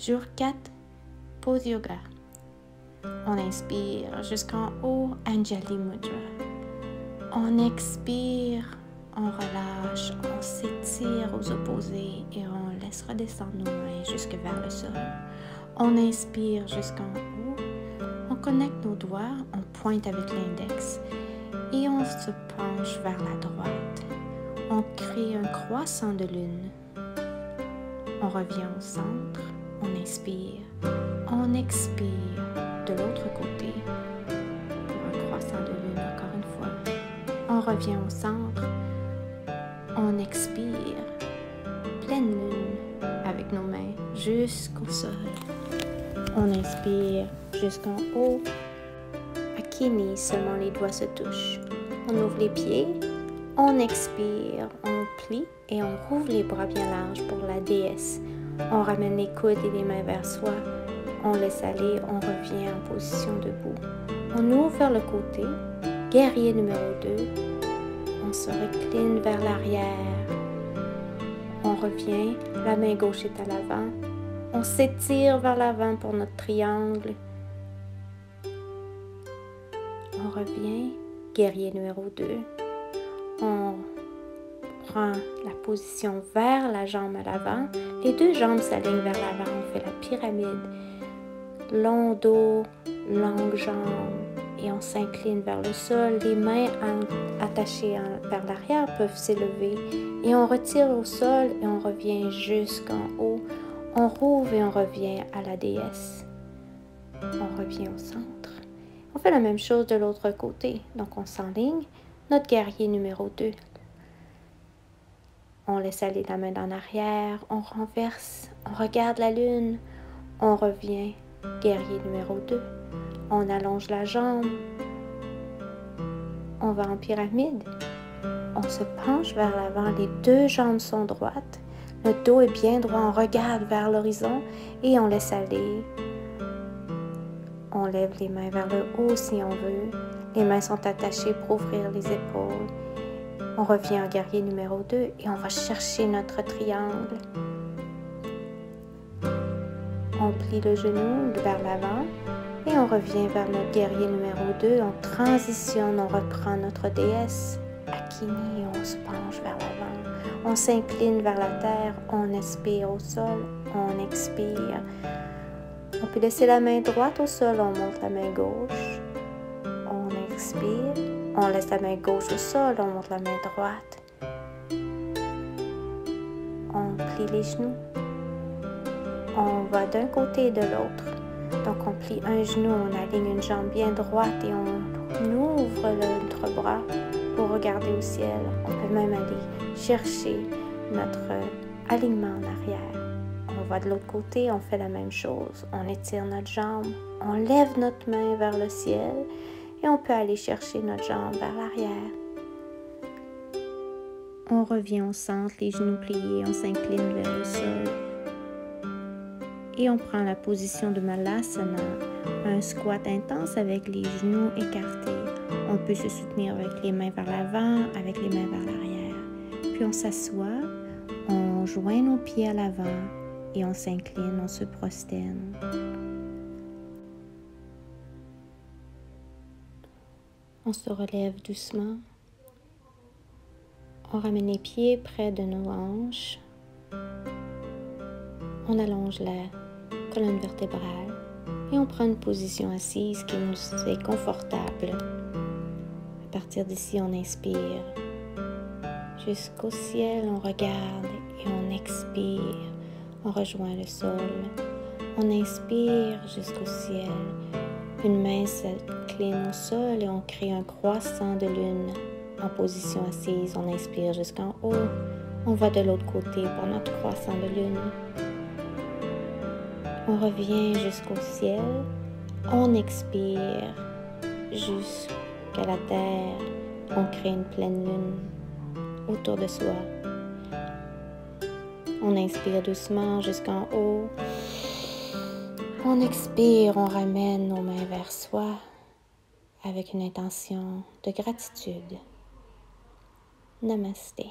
Jour 4, pause yoga. On inspire jusqu'en haut, Anjali Mudra. On expire, on relâche, on s'étire aux opposés et on laisse redescendre nos mains jusque vers le sol. On inspire jusqu'en haut, on connecte nos doigts, on pointe avec l'index et on se penche vers la droite. On crée un croissant de lune. On revient au centre, on inspire, on expire de l'autre côté pour un croissant de lune encore une fois. On revient au centre, on expire, pleine lune avec nos mains jusqu'au sol. On inspire jusqu'en haut, Akini, seulement les doigts se touchent. On ouvre les pieds, on expire, on plie et on rouvre les bras bien larges pour la déesse. On ramène les coudes et les mains vers soi. On laisse aller, on revient en position debout. On ouvre vers le côté, guerrier numéro 2. On se recline vers l'arrière. On revient, la main gauche est à l'avant. On s'étire vers l'avant pour notre triangle. On revient, guerrier numéro 2. On prend la position vers la jambe à l'avant. Les deux jambes s'alignent vers l'avant. On fait la pyramide. Long dos, longue jambe. Et on s'incline vers le sol. Les mains attachées vers l'arrière peuvent s'élever. Et on retire au sol et on revient jusqu'en haut. On rouvre et on revient à la déesse. On revient au centre. On fait la même chose de l'autre côté. Donc on s'enligne. Notre guerrier numéro 2. On laisse aller la main en arrière, on renverse, on regarde la lune, on revient, guerrier numéro 2. On allonge la jambe, on va en pyramide, on se penche vers l'avant, les deux jambes sont droites, le dos est bien droit, on regarde vers l'horizon et on laisse aller. On lève les mains vers le haut si on veut. Les mains sont attachées pour ouvrir les épaules. On revient en guerrier numéro 2 et on va chercher notre triangle. On plie le genou vers l'avant et on revient vers notre guerrier numéro 2. On transitionne, on reprend notre déesse, Akini, on se penche vers l'avant. On s'incline vers la terre, on expire au sol, on expire. On peut laisser la main droite au sol, on monte la main gauche. On expire, on laisse la main gauche au sol, on monte la main droite. On plie les genoux. On va d'un côté et de l'autre. Donc on plie un genou, on aligne une jambe bien droite et on ouvre l'autre bras pour regarder au ciel. On peut même aller chercher notre alignement en arrière. On va de l'autre côté, on fait la même chose. On étire notre jambe, on lève notre main vers le ciel et on peut aller chercher notre jambe vers l'arrière. On revient au centre, les genoux pliés, on s'incline vers le sol. Et on prend la position de Malasana, un squat intense avec les genoux écartés. On peut se soutenir avec les mains vers l'avant, avec les mains vers l'arrière. Puis on s'assoit, on joint nos pieds à l'avant. Et on s'incline, on se prosterne. On se relève doucement. On ramène les pieds près de nos hanches. On allonge la colonne vertébrale et on prend une position assise qui nous est confortable. À partir d'ici, on inspire. Jusqu'au ciel, on regarde et on expire. On rejoint le sol. On inspire jusqu'au ciel. Une main s'incline au sol et on crée un croissant de lune. En position assise, on inspire jusqu'en haut. On va de l'autre côté pour notre croissant de lune. On revient jusqu'au ciel. On expire jusqu'à la terre. On crée une pleine lune autour de soi. On inspire doucement jusqu'en haut. On expire, on ramène nos mains vers soi avec une intention de gratitude. Namasté.